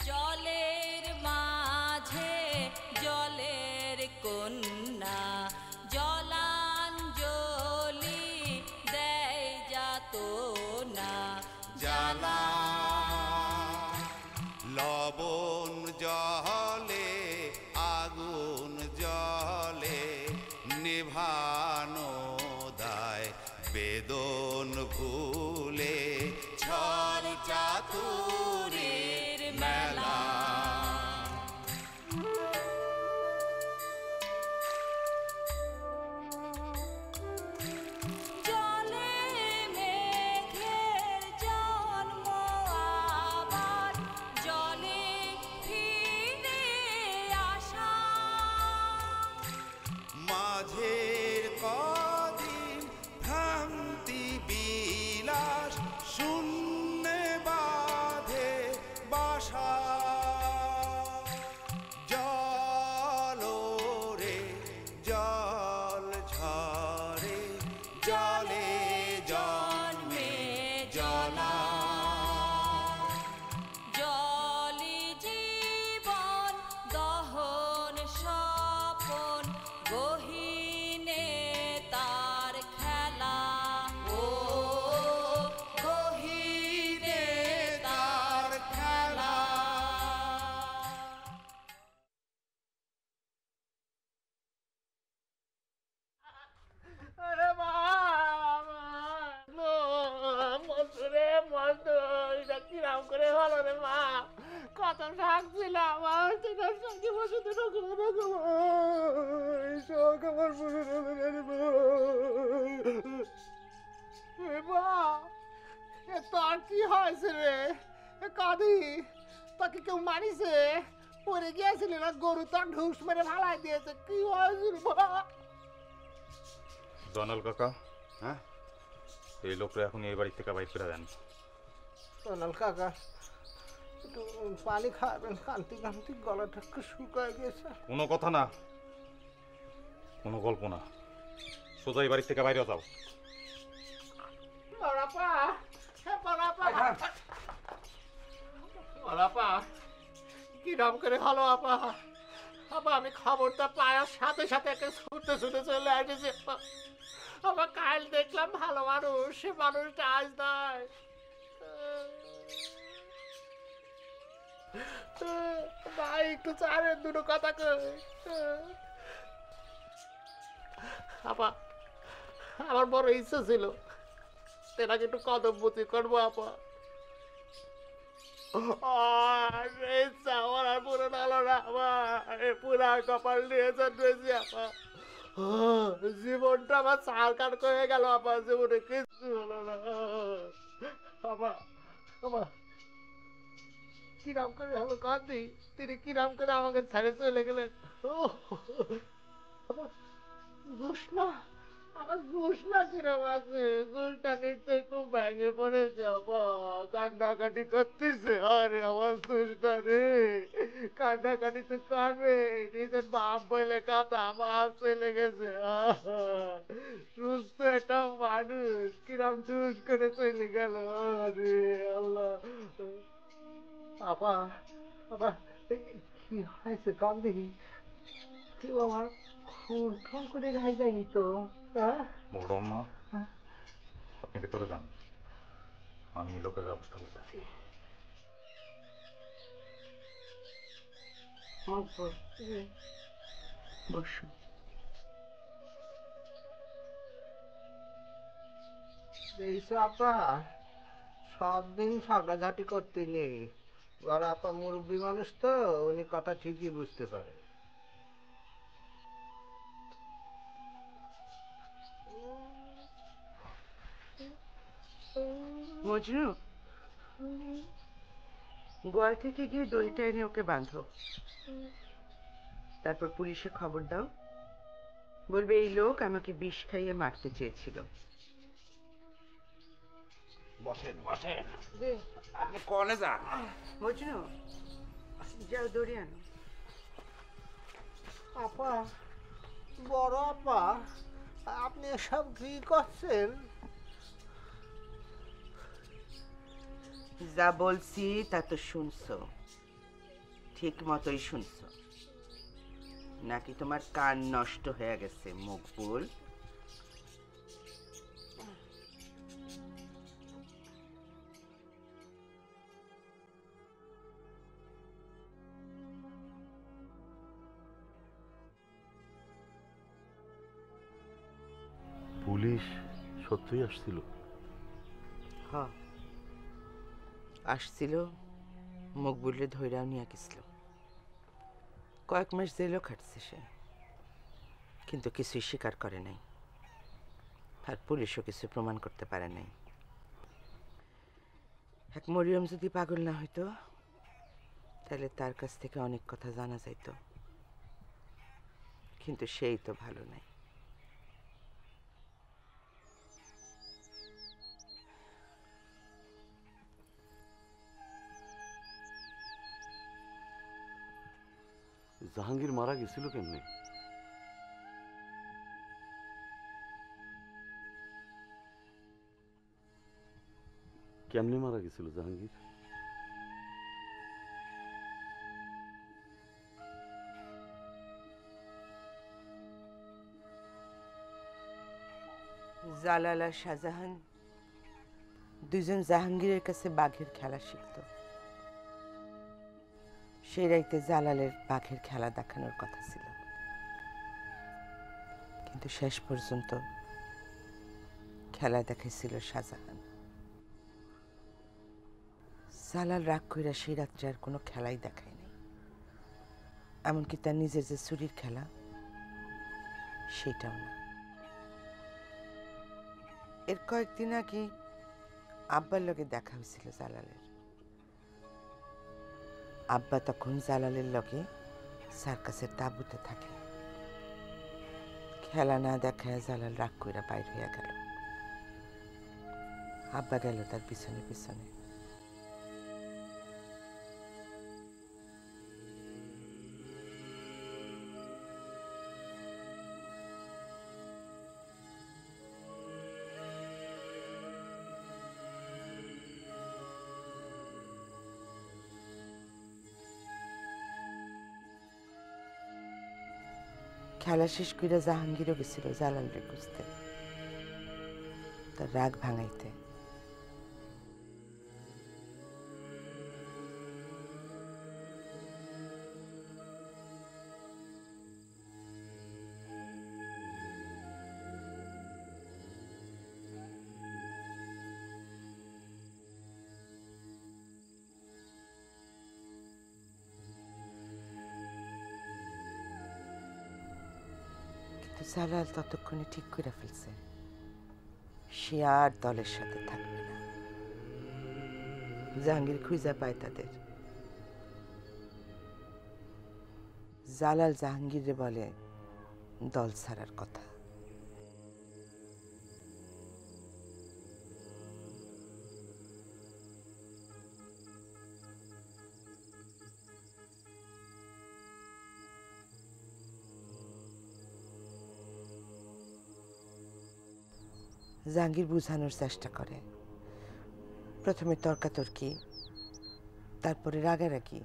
জলের মাঝে জলের কন্যা জলাঞ্জলি দেয় যাত না জ্বালা লবণ জলে আগুন জলে নেভানো দায় বেদন ভুলে ছল চাতুরীর মেলা জলে মেঘের জন্ম আবার জলে ফিরে আসা মাঝের কদিন ভ্রান্তি বিলাস শূন্যে বাঁধে বাসা জল রে জল ঝরে জলে জন্মে জলা জলি জীবন দহন স্বপন গহীনে তার খেলা ও গহীনে তার খেলা আরে মা মজুরে মজু এটা কিরাম করে ভালো রে মা কত শাক ছিলাম আমার সঙ্গে বসে দুটো শোক আমার তোর কি হয়েছে রে কাঁদি তোকে কেউ মারিছে পরে গিয়েছিলি না গরু তোর ঢুস মেরে ভালাই দিয়েছে কি হয়েছিল মা জনাল কাকা, হ্যাঁ এই লোকরা এখন এই বাড়ি থেকে বাইর করে দেন। সোনাল কাকা একটু পানি খাবেন কান্তি কান্তি গলাটা একটু শুকায় গেছে কোনো কথা না, কোনো গল্প না, সোজা এই বাড়ি থেকে বাইরে যাও। বড়াপা বড়াপা বড়াপা কিরম করে হলো আপা আপা আমি খবরটা পাওয়ার সাথে সাথে একে ছুটে ছুটে চলে আসেছি আবার কাল দেখলাম ভালো মানুষ সে মানুষটা আজ নাই ভাই একটু চারের দুটো কথা কই আপা আমার বড় ইচ্ছা ছিল তেনাকে একটু কদম বুঝি করবো আপা আমার আর পুরো নালো না আমার পুরা কপাল নিয়ে জন্মেছি আপা জীবনটা আমার চাল কাট করে গেল আপা জীবনে কিছু হলো না আপা আপা কিরাম করে হলো কাঁদি তিনি কিরাম করে আমাকে ছেড়ে চলে গেলেন বুঝ না আমার ঘুষনা কিরম আছে ঘুষটা নিতে খুব ভেঙে পড়েছে কান্নাকাটি করতেছে আরে আমার ঘুষটা রে কান্নাকাটি তো করবে নিজের বাপ বলে কথা আমার চলে গেছে সুস্থ একটা মানুষ কিরম দুষ করে চলে গেল আরে আল্লাহ আপা আপা কি হয়েছে কান্দি কেউ আমার খুন খুন করে গাই যায়নি তো বড় মা, আপনি ভেতরে যান, আমি লোকের ব্যবস্থা করতেছি। বসুন এইসব আপা সব দিন ঝগড়াঝাটি করতে নেই বড় আপা মুরব্বী মানুষ তো উনি কথা ঠিকই বুঝতে পারে মজনু গোয়াল থেকে গিয়ে দড়িটা এনে ওকে বাঁধো তারপর পুলিশে খবর দাও বলবে এই লোক আমাকে বিষ খাইয়ে মারতে চেয়েছিল বসেন বসেন দে আপনি কনে যান? মজনু যাও দড়ি আনো। আপা, বড় আপা, আপনি এসব কি করছেন? যা বলছি তা তো শুনছো, ঠিক মতোই শুনছো নাকি তোমার কান নষ্ট হয়ে গেছে মকবুল? পুলিশ সত্যই আসছিল? হ আসছিল, মকবুলে ধৈরাও নিয়ে গেছিল। কয়েক মাস জেলও খাটছে সে, কিন্তু কিছুই স্বীকার করে নাই, আর পুলিশও কিছু প্রমাণ করতে পারে নাই। এক মরিয়ম যদি পাগল না হইতো তাহলে তার কাছ থেকে অনেক কথা জানা যাইত, কিন্তু সেই তো ভালো নাই। জাহাঙ্গীর মারা গেছিল কেমনে? কেমনে মারা গেছিল জাহাঙ্গীর? জালাল আর শাহজাহান দুজন জাহাঙ্গীরের কাছে বাঘের খেলা শিখত। সেই রাইতে জালালের বাঘের খেলা দেখানোর কথা ছিল, কিন্তু শেষ পর্যন্ত খেলা দেখেছিল শাহজাহান। জালাল রাগ কইরা সেই রাত্রে আর কোনো খেলাই দেখায়নি, এমনকি তার নিজের যে চুরির খেলা সেটাও না। এর কয়েকদিন আগে আব্বার লগে দেখা হয়েছিল জালালের। আব্বা তখন জালালের লগে সার্কাসের তাঁবুতে থাকে। খেলা না দেখায় জালাল রাগ কইরা বাইর হইয়া গেল। আব্বা গেল তার পিছনে পিছনে। খেলা শেষ কইরা জাহাঙ্গীরও গেছিল জালালরে খুঁজতে, তার রাগ ভাঙাইতে। কিন্তু জালাল ততক্ষণে ঠিক করে ফেলছে সে আর দলের সাথে থাকবে না। জাহাঙ্গীর খুঁজা পায় তাদের। জালাল জাহাঙ্গীরে বলে দল ছাড়ার কথা। জাহাঙ্গীর বুঝানোর চেষ্টা করে, প্রথমে তর্কাতর্কি, তারপরে রাগারাগি,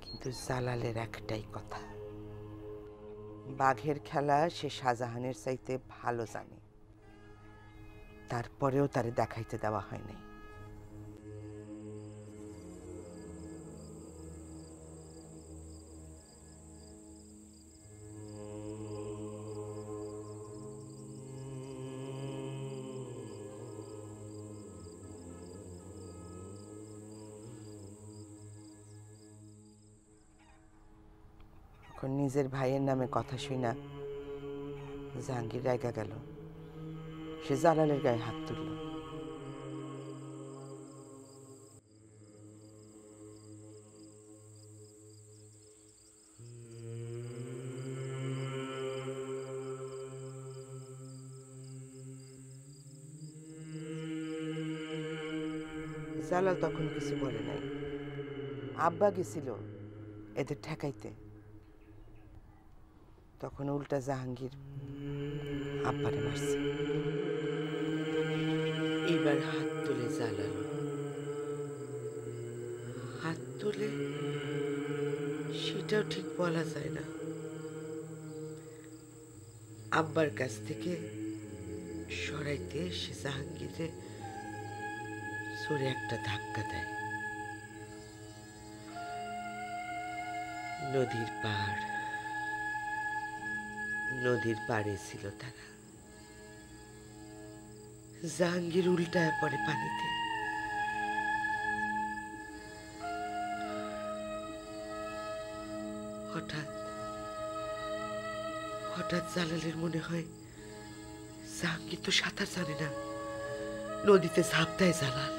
কিন্তু জালালের একটাই কথা, বাঘের খেলা সে শাহজাহানের চাইতে ভালো জানে, তারপরেও তারে দেখাইতে দেওয়া হয় নাই। এখন নিজের ভাইয়ের নামে কথা শুনা জাহাঙ্গীর রাইগা গেল। সে জালালের গায়ে হাত তুলল। জালাল তখন কিছু বলে নাই। আব্বা গেছিল এদের ঠেকাইতে, তখন উল্টা জাহাঙ্গীর আব্বারে মারছে। এবার হাত তুলে জালাল, হাত তুলে সেটাও ঠিক বলা যায় না। আব্বার কাছ থেকে সরাইতে সে জাহাঙ্গীরে জোরে একটা ধাক্কা দেয়। নদীর পাড়ে ছিল তারা। জাহাঙ্গীর উল্টায় পড়ে পানিতে। হঠাৎ জালালের মনে হয় জাহাঙ্গীর তো সাঁতার জানে না, নদীতে ঝাঁপ দেয় জালাল।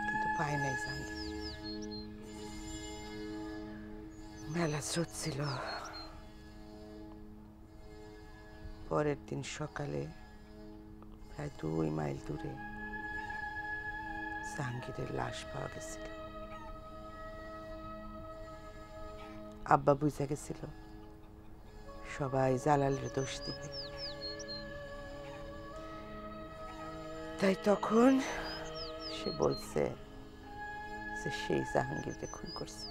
কিন্তু পায় নাই জাহাঙ্গীর। মেলা স্রোত ছিল। পরের দিন সকালে প্রায় 2 মাইল দূরে জাহাঙ্গীরের লাশ পাওয়া গেছিল। আব্বা বুঝে গেছিল সবাই জালালের দোষ দিবে, তাই তখন সে বলছে যে সেই জাহাঙ্গীরকে খুন করছে।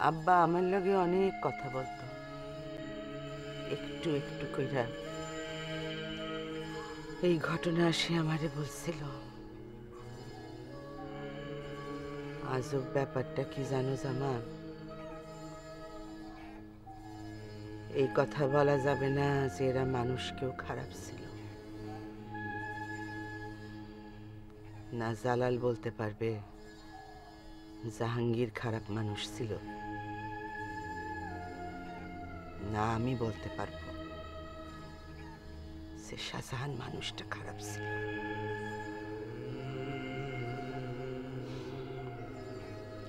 আব্বা আমার লগে অনেক কথা বলতো, একটু একটু কইরা এই ঘটনা সে আমারে বলছিল। আজব ব্যাপারটা কি জানো জামা, এই কথা বলা যাবে না যে এরা মানুষকেও খারাপ ছিল না। জালাল বলতে পারবে জাহাঙ্গীর খারাপ মানুষ ছিল না, আমি বলতে পারবো যে শাহজাহান মানুষটা খারাপ ছিল।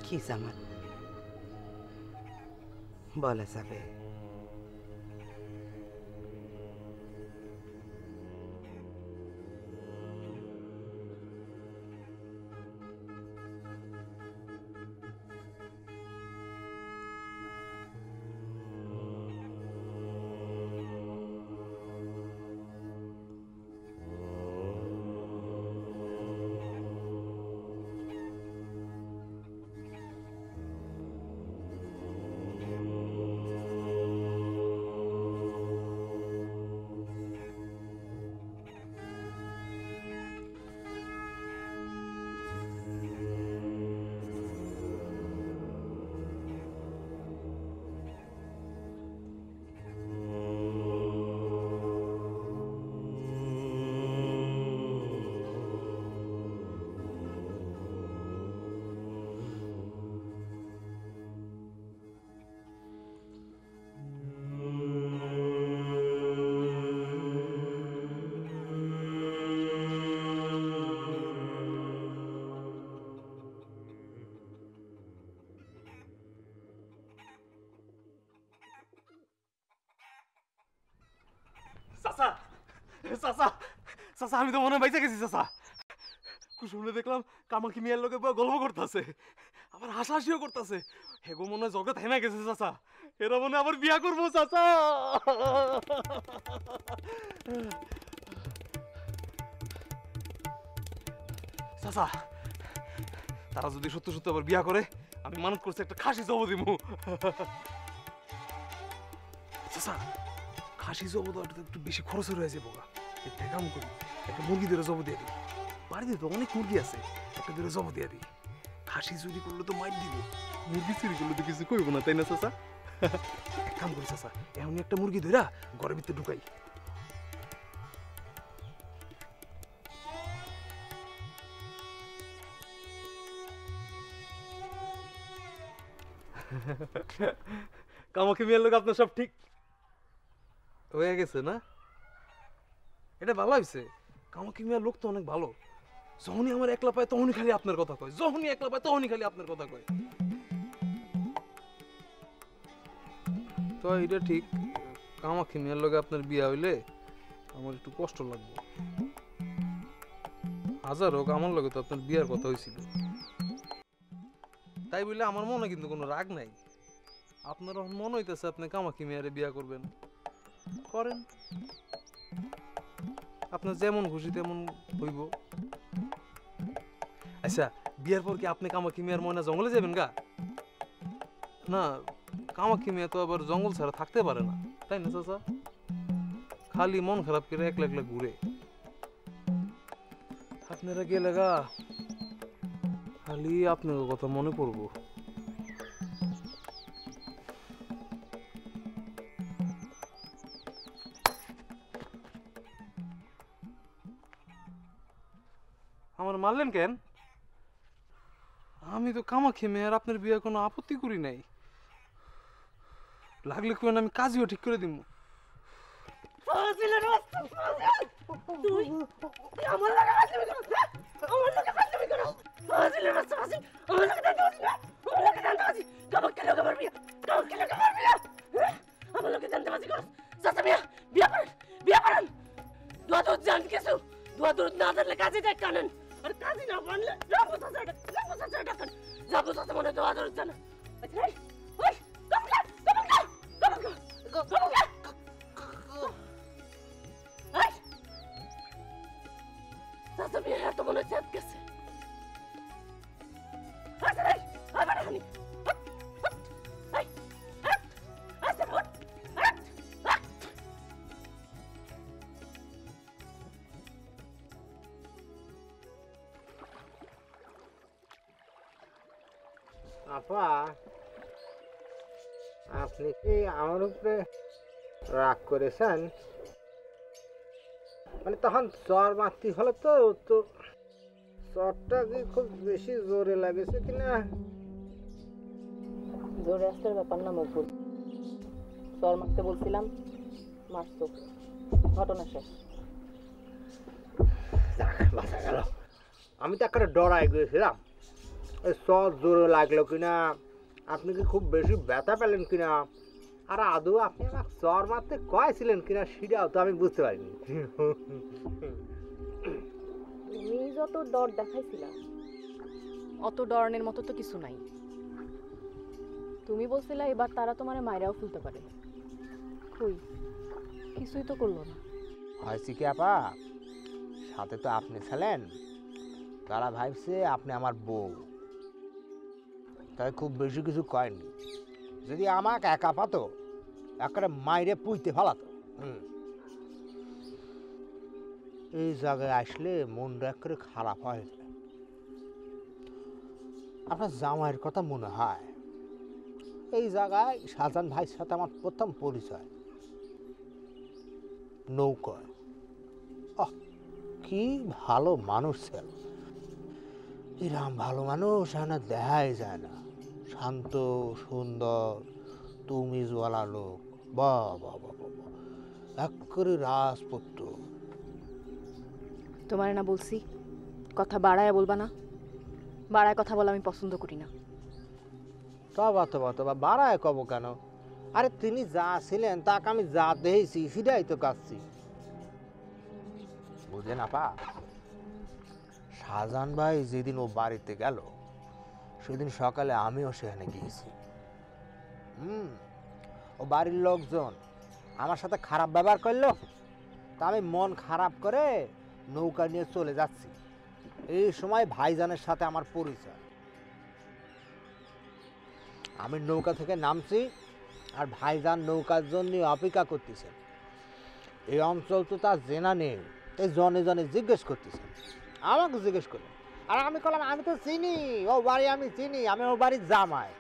কি জামান বলা যাবে? আমি তো মনে হয় বাইচা গেছি চাচা। কুসুমে দেখলাম কামাকি মিয়ার লোকে গল্প করতেছে, আবার হাসাহাসিও করতেছে। হেগো মনে হয় জগৎ হেনা গেছে চাচা, এরা মনে আবার বিয়া করবো চাচা। চাচা তারা যদি সত্য সত্য আবার বিয়া করে, আমি মানত করছি একটা খাসি জব দিমু। চাচা খাসি জব দেওয়াটা একটু বেশি খরচ হয়ে যাবো, একটা কাম করি, একটা মুরগি ধরে জব দিয়ে দিই। বাড়িতে তো অনেক মুরগি আছে, একটা ধরে জব দিয়ে দিই। খাসি চুরি করলে তো মাইর দিব, মুরগি চুরি করলে তো কিছু কইব না, তাই না চাচা? এক কাম করি চাচা, এমনি একটা মুরগি ধরা ঘরের ভিতরে ঢুকাই। কামাখি মিয়ার লোক আপনার সব ঠিক হয়ে গেছে না? এটা ভালো হয়েছে। কামাখি মিয়ার লোক তো অনেক ভালো। যখনই আমার একলা পায় তখনই খালি আপনার কথা কয়, যখনই একলা পায় তখনই খালি আপনার কথা কয়। তো এটা ঠিক, কামাখি মিয়ার লোকে আপনার বিয়া হইলে আমার একটু কষ্ট লাগবে। হাজার হোক আমার লগে তো আপনার বিয়ার কথা হয়েছিল, তাই বলে আমার মনে কিন্তু কোনো রাগ নাই। আপনার মনে হইতেছে আপনি কামাখি মিয়ারে বিয়া করবেন, করেন। আপনার যেমন খুশি তেমন হইব। আচ্ছা, বিয়ার পর কি আপনি কামাখি মিয়ার ময়না জঙ্গলে যাবেন গা? না, কামাখি মিয়া তো আবার জঙ্গল ছাড়া থাকতে পারে না, তাই না চাচা? খালি মন খারাপ করে একলা একলা ঘুরে। আপনারা গেলে গা খালি আপনার কথা মনে পড়বো। আমার মারলেন কেন? আমি তো কামাখি মেয়ের আপনার বিয়ে কোনো আপত্তি করি নাই। লাগলে কেন আমি কাজীও ঠিক করে দিব। কাজে দেখ কানেন আর কাজে না বানলে যাবো সাথে মনে তো আদর জানা। এত মনে চেত গেছে। আপা, আপনি কি আমার উপরে রাগ করেছেন? মানে তখন জ্বর মারতে হলো তো, তো জ্বরটা কি খুব বেশি জোরে লাগেছে কিনা? জোরে আসতে ব্যাপার না মকবুল, জ্বর মারতে বলছিলাম, মারতো, ঘটনা শেষ। বাঁচা গেল। আমি তো একটা ডরাই গিয়েছিলাম জ্বর জোরে লাগলো কিনা, আপনি কি খুব বেশি ব্যথা পেলেন কিনা, আর আদৌ আপনি আমার জ্বর মারতে কয়েছিলেন কিনা সেটাও তো আমি বুঝতে পারিনি। তুমি যত ডর দেখাইছিলাম অত ডরানোর মতো তো কিছু নাই। তুমি বলছিলা এবার তারা তোমার মায়েরাও ফুলতে পারে, কই কিছুই তো করলো না। হয়েছে কি আপা, সাথে তো আপনি ছিলেন, তারা ভাবছে আপনি আমার বউ, তাই খুব বেশি কিছু কয়নি। যদি আমাকে একা পাতো একেবারে মাইরে পুইতে ফেলাতো। এই জায়গায় আসলে মনটা একেবারে খারাপ হয়ে যায়। আপনার জামাইয়ের কথা মনে হয়। এই জায়গায় শাহজাহান ভাইয়ের সাথে আমার প্রথম পরিচয় নৌকায়। কি ভালো মানুষ ছিল, এরকম ভালো মানুষ না দেখাই যায় না। শান্ত সুন্দর তুমিজওয়ালা লোক, বাহ বাহ বাহ বাহ, একেবারে রাজপুত্র। তোমার না বলছি কথা বাড়ায় বলবা না, বাড়ায় কথা বলা আমি পছন্দ করি না। তবা বাড়ায় কব কেন? আরে তিনি যা ছিলেন তাকে আমি যা দেখেছি সেটাই তো কাঁদছি, বুঝলেন আপা? শাহজাহান ভাই যেদিন ও বাড়িতে গেল সেদিন সকালে আমিও সেখানে গিয়েছি। ও বাড়ির লোকজন আমার সাথে খারাপ ব্যবহার করলো, তা আমি মন খারাপ করে নৌকা নিয়ে চলে যাচ্ছি। এই সময় ভাইজানের সাথে আমার পরিচয়। আমি নৌকা থেকে নামছি আর ভাইজান নৌকার জন্য অপেক্ষা করতেছেন। এই অঞ্চল তো তার জেনা নেই, এই জনে জনে জিজ্ঞেস করতেছেন, আমাকে জিজ্ঞেস করলেন। আর আমি বললাম আমি তো চিনি ও বাড়ি, আমি চিনি, আমি ও বাড়ির জামাই।